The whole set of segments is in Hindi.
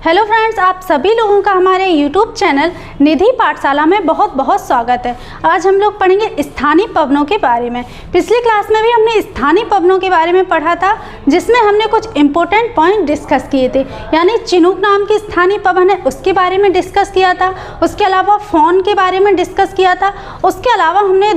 हेलो फ्रेंड्स, आप सभी लोगों का हमारे यूट्यूब चैनल निधि पाठशाला में बहुत बहुत स्वागत है। आज हम लोग पढ़ेंगे स्थानीय पवनों के बारे में। पिछली क्लास में भी हमने स्थानीय पवनों के बारे में पढ़ा था, जिसमें हमने कुछ इम्पोर्टेंट पॉइंट डिस्कस किए थे। यानी चिनूक नाम की स्थानीय पवन है, उसके बारे में डिस्कस किया था। उसके अलावा फोन के बारे में डिस्कस किया था। उसके अलावा हमने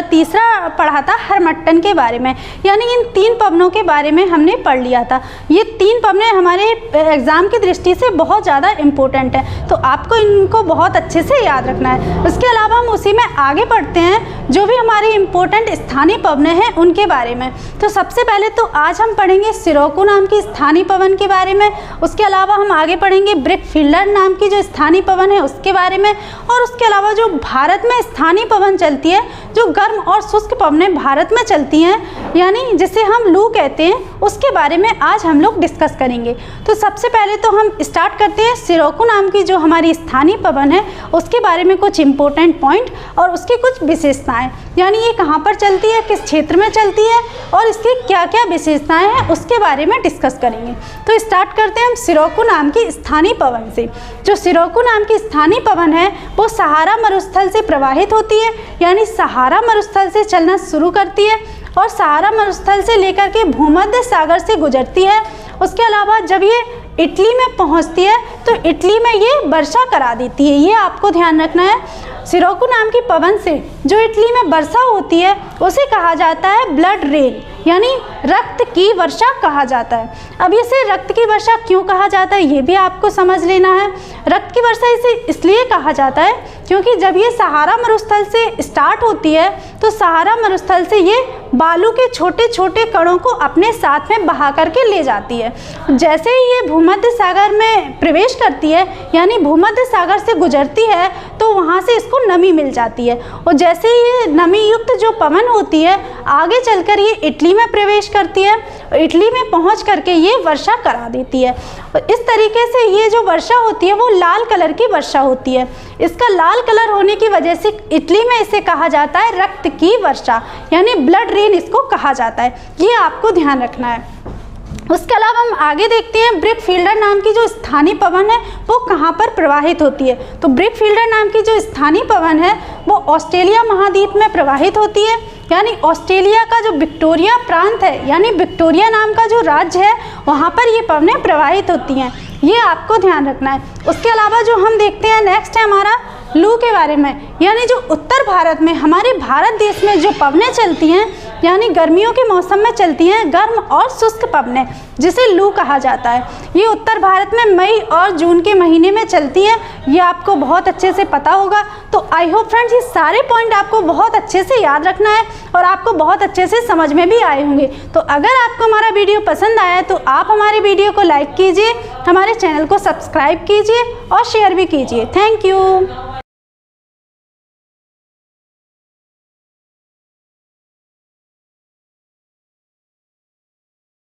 तीसरा पढ़ा था हरमट्टन के बारे में। यानी इन 3 पवनों के बारे में हमने पढ़ लिया था। ये 3 पवनें हमारे एग्ज़ाम की दृष्टि से बहुत ज़्यादा इम्पोर्टेंट है, तो आपको इनको बहुत अच्छे से याद रखना है। उसके अलावा हम उसी में आगे बढ़ते हैं, जो भी हमारी इम्पोर्टेंट स्थानीय पवनें हैं उनके बारे में। तो सबसे पहले तो आज हम पढ़ेंगे सिरोको नाम की स्थानीय पवन के बारे में। उसके अलावा हम आगे पढ़ेंगे ब्रिकफील्डर नाम की जो स्थानीय पवन है उसके बारे में। और उसके अलावा जो भारत में स्थानीय पवन चलती है, जो गर्म और शुष्क पवनें भारत में चलती हैं, यानी जिसे हम लू कहते हैं, उसके बारे में आज हम लोग डिस्कस करेंगे। तो सबसे पहले तो हम स्टार्ट करते हैं सिरोको नाम की जो हमारी स्थानीय पवन है उसके बारे में कुछ इंपॉर्टेंट पॉइंट और उसकी कुछ विशेषताएं। यानी ये कहाँ पर चलती है, किस क्षेत्र में चलती है और इसकी क्या क्या विशेषताएं हैं उसके बारे में डिस्कस करेंगे। तो स्टार्ट करते हैं हम सिरोको नाम की स्थानीय पवन से। जो सिरोको नाम की स्थानीय पवन है वो सहारा मरुस्थल से प्रवाहित होती है, यानी सहारा मरुस्थल से चलना शुरू करती है और सहारा मरुस्थल से लेकर के भूमध्य सागर से गुजरती है। उसके अलावा जब ये इटली में पहुंचती है तो इटली में ये वर्षा करा देती है। ये आपको ध्यान रखना है। सिरोको नाम की पवन से जो इटली में वर्षा होती है उसे कहा जाता है ब्लड रेन, यानी रक्त की वर्षा कहा जाता है। अब इसे रक्त की वर्षा क्यों कहा जाता है ये भी आपको समझ लेना है। रक्त की वर्षा इसे इसलिए कहा जाता है क्योंकि जब ये सहारा मरुस्थल से स्टार्ट होती है तो सहारा मरुस्थल से ये बालू के छोटे छोटे कणों को अपने साथ में बहा करके ले जाती है। जैसे ही ये भूमध्य सागर में प्रवेश करती है, यानी भूमध्य सागर से गुजरती है, तो वहाँ से इसको नमी मिल जाती है। और जैसे ही ये नमी युक्त जो पवन होती है आगे चलकर ये इटली में प्रवेश करती है और इटली में पहुँच करके ये वर्षा करा देती है। और इस तरीके से ये जो वर्षा होती है वो लाल कलर की वर्षा होती है। इसका लाल कलर होने की वजह से इटली में इसे कहा जाता है रक्त की वर्षा, यानी ब्लड रेन इसको कहा जाता है। ये आपको ध्यान रखना है। उसके अलावा हम आगे देखते हैं ब्रिकफील्डर नाम की जो स्थानीय पवन है वो कहाँ पर प्रवाहित होती है। तो ब्रिकफील्डर नाम की जो स्थानीय पवन है वो ऑस्ट्रेलिया महाद्वीप में प्रवाहित होती है। यानी ऑस्ट्रेलिया का जो विक्टोरिया प्रांत है, यानी विक्टोरिया नाम का जो राज्य है, वहाँ पर ये पवनें प्रवाहित होती हैं। ये आपको ध्यान रखना है। उसके अलावा जो हम देखते हैं नेक्स्ट है हमारा लू के बारे में। यानी जो उत्तर भारत में, हमारे भारत देश में जो पवनें चलती हैं, यानी गर्मियों के मौसम में चलती हैं गर्म और शुष्क पवनें, जिसे लू कहा जाता है। ये उत्तर भारत में मई और जून के महीने में चलती हैं। ये आपको बहुत अच्छे से पता होगा। तो आई होप फ्रेंड्स ये सारे पॉइंट आपको बहुत अच्छे से याद रखना है और आपको बहुत अच्छे से समझ में भी आए होंगे। तो अगर आपको हमारा वीडियो पसंद आया तो आप हमारे वीडियो को लाइक कीजिए, हमारे चैनल को सब्सक्राइब कीजिए और शेयर भी कीजिए। Thank you.